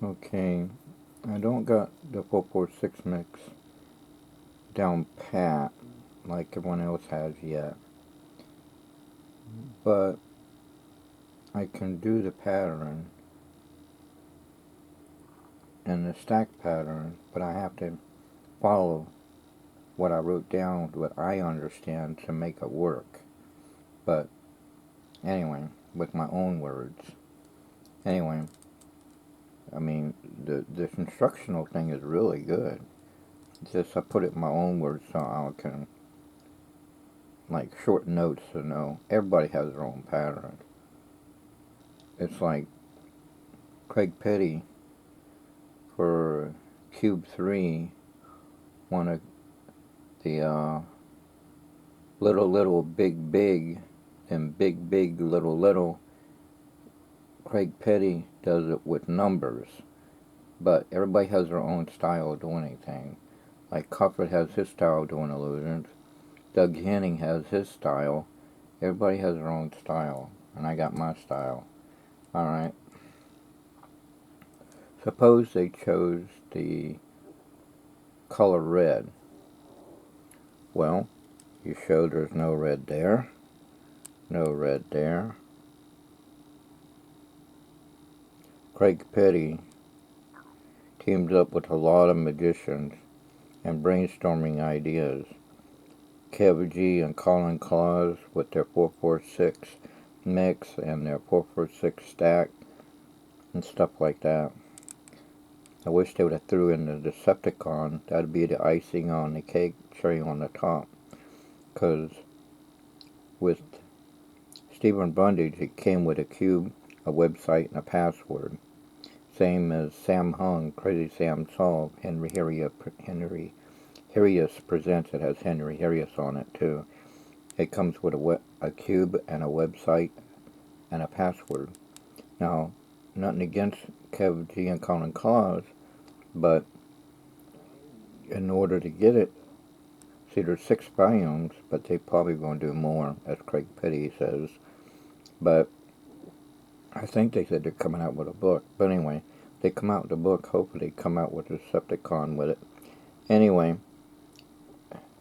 Okay, I don't got the 446 mix down pat like everyone else has yet, but I can do the pattern and the stack pattern, but I have to follow what I wrote down, what I understand to make it work. But anyway, with my own words. Anyway, I mean, this instructional thing is really good. Just I put it in my own words so I can, like, short notes to know. Everybody has their own pattern. It's like Craig Petty for Cube 3 wanted the little big big and big little. Craig Petty does it with numbers, but everybody has their own style of doing anything. Like Copperfield has his style of doing illusions. Doug Henning has his style. Everybody has their own style, and I got my style. Alright. Suppose they chose the color red. Well, you show there's no red there. No red there. Craig Petty teams up with a lot of magicians and brainstorming ideas. Kev G and Colin Claus with their 446 mix and their 446 stack and stuff like that. I wish they would have threw in the Decepticon. That'd be the icing on the cake, cherry on the top. Because with Stephen Brundage, it came with a cube, a website, and a password. Same as Sam Hung, Crazy Sam Solve, Henry Harrius Presents. It has Henry Harrius on it too. It comes with a cube and a website and a password. Now, nothing against Kev G and Colin Claus, but in order to get it, see, there's 6 volumes, but they probably going to do more, as Craig Petty says. But I think they said they're coming out with a book. But anyway, they come out with a book. Hopefully, they come out with a Decepticon with it. Anyway,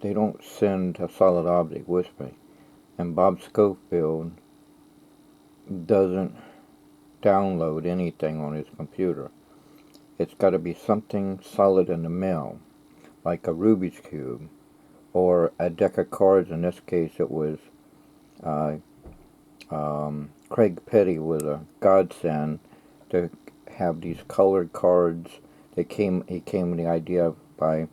they don't send a solid object with me. And Bob Schofield doesn't download anything on his computer. It's got to be something solid in the mail, like a Rubik's Cube, or a deck of cards. In this case, it was Craig Petty was a godsend to have these colored cards. He came with the idea by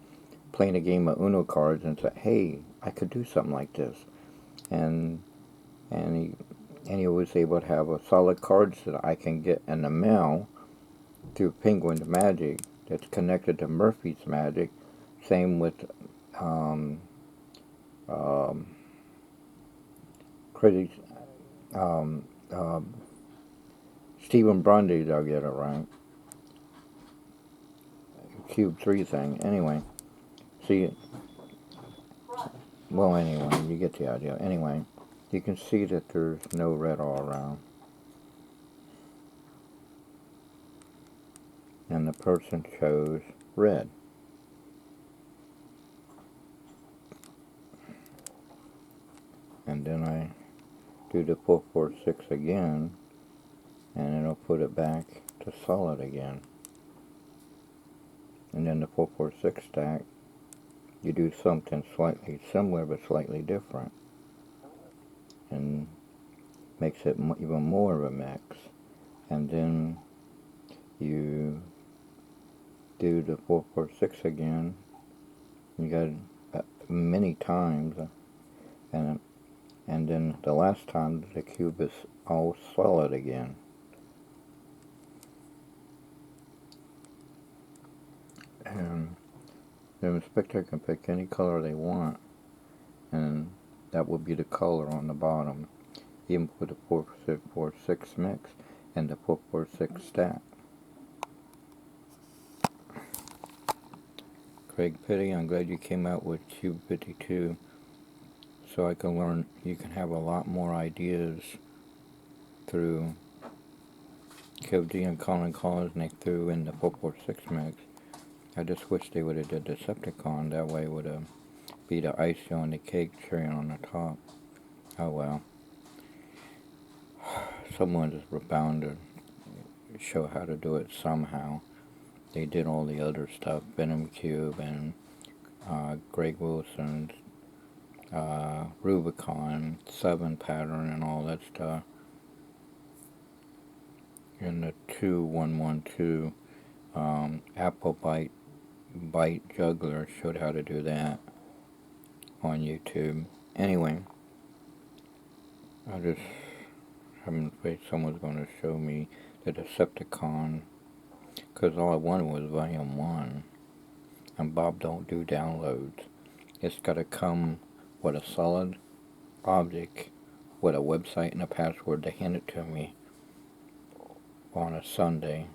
playing a game of Uno cards and said, "Hey, I could do something like this," and he was able to have a solid cards that I can get in the mail through Penguin's Magic that's connected to Murphy's Magic. Same with Crazy Stephen Brundage. I'll get it right. Cube 3 thing. Anyway, see, well, anyway, you get the idea. Anyway, you can see that there's no red all around. And the person chose red. And then I do the 446 again, and it'll put it back to solid again. And then the 446 stack, you do something slightly similar but slightly different, and makes it even more of a mix. And then you do the 446 again. You got many times, and then the last time the cube is all solid again. And the spectator can pick any color they want, and that will be the color on the bottom, even for the 446 mix and the 446 stack. Craig Petty, I'm glad you came out with Cube 52, so I can learn. You can have a lot more ideas through KFG and calling calls, and they threw in the 446 mix. I just wish they would have did Decepticon. That way it would have be the icing on the cake, cherry on the top. Oh well. Someone is bound to show how to do it somehow. They did all the other stuff, Venom Cube and Greg Wilson's Rubicon 7 pattern and all that stuff. And the 2112 Apple Bite Juggler showed how to do that on YouTube. Anyway, I just having faith someone's going to show me the Decepticon, because all I wanted was Volume 1, and Bob don't do downloads. It's got to come with a solid object, with a website and a password to hand it to me on a Sunday.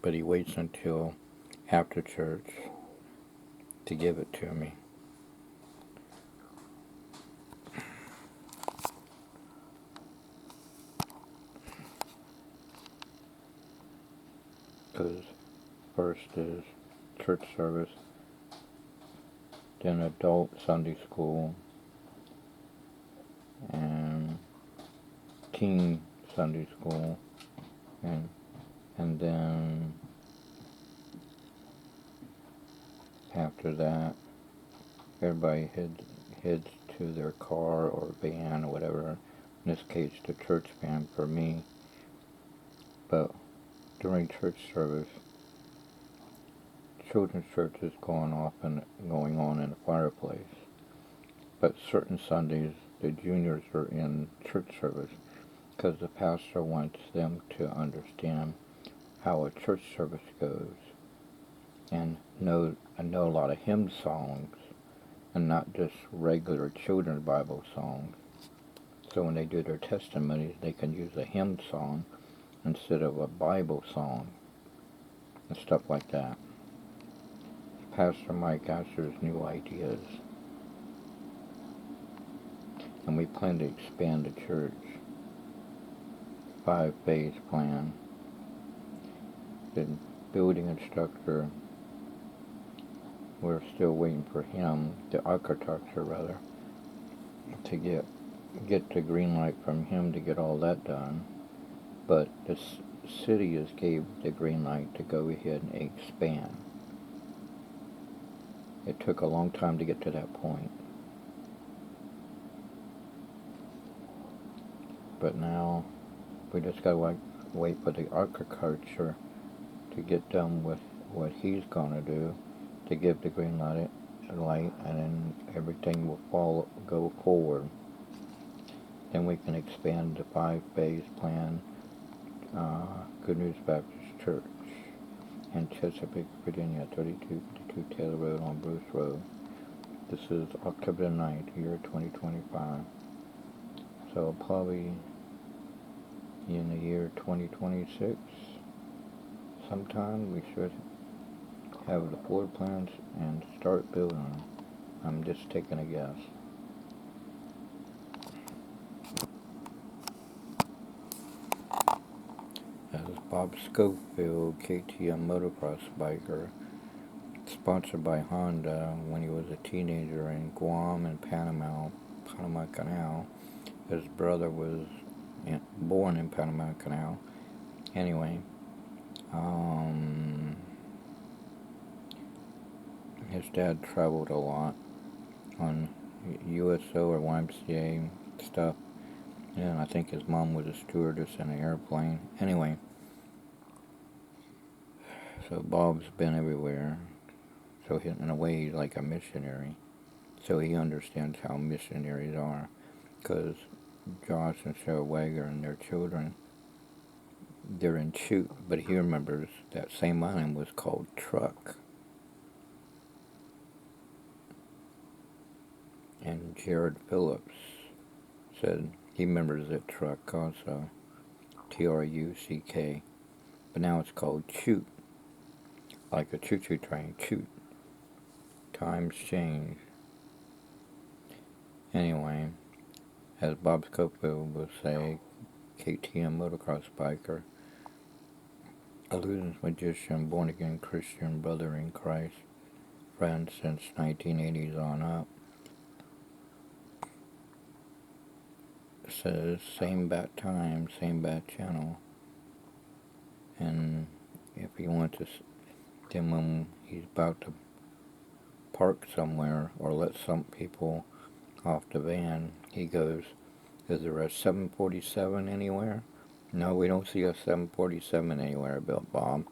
But he waits until after church to give it to me. Because first is church service, then adult Sunday school, and teen Sunday school, and then after that, everybody heads to their car or van or whatever. In this case, the church van for me. But during church service, children's church is going on in the fireplace. But certain Sundays, the juniors are in church service because the pastor wants them to understand how a church service goes and know a lot of hymn songs and not just regular children's Bible songs. So when they do their testimonies, they can use a hymn song instead of a Bible song and stuff like that. Pastor Mike Asher's new ideas. And we plan to expand the church. 5-phase plan. The building instructor, we're still waiting for him, the architecture rather, to get the green light from him to get all that done. But the city has gave the green light to go ahead and expand. It took a long time to get to that point. But now we just gotta wait for the architecture to get done with what he's gonna do to give the green light, and then everything will go forward. Then we can expand the 5-phase plan. Good News Baptist Church in Chesapeake, Virginia, 3252 Taylor Road on Bruce Road. This is October 9th, year 2025. So probably in the year 2026, sometime we should have the floor plans and start building them. I'm just taking a guess. That is Bob Schofield, KTM motocross biker, sponsored by Honda when he was a teenager in Guam and Panama Canal. His brother was born in Panama Canal. Anyway, his dad traveled a lot on USO or YMCA stuff. And I think his mom was a stewardess in an airplane. Anyway, so Bob's been everywhere. So in a way, he's like a missionary. So he understands how missionaries are. Because Josh and Sarah Wager and their children, they're in Chute. But he remembers that same island was called Truck. And Jared Phillips said he remembers it Truck also. Truck. But now it's called Chute. Like a choo-choo train, Chute. Times change. Anyway, as Bob Schofield would say, KTM motocross biker, illusionist magician, born again Christian brother in Christ, friend since 1980s on up. Says same bat time, same bat channel. And if you want to dim him, he's about to park somewhere or let some people off the van, he goes, is there a 747 anywhere? No, we don't see a 747 anywhere, Bill Bob.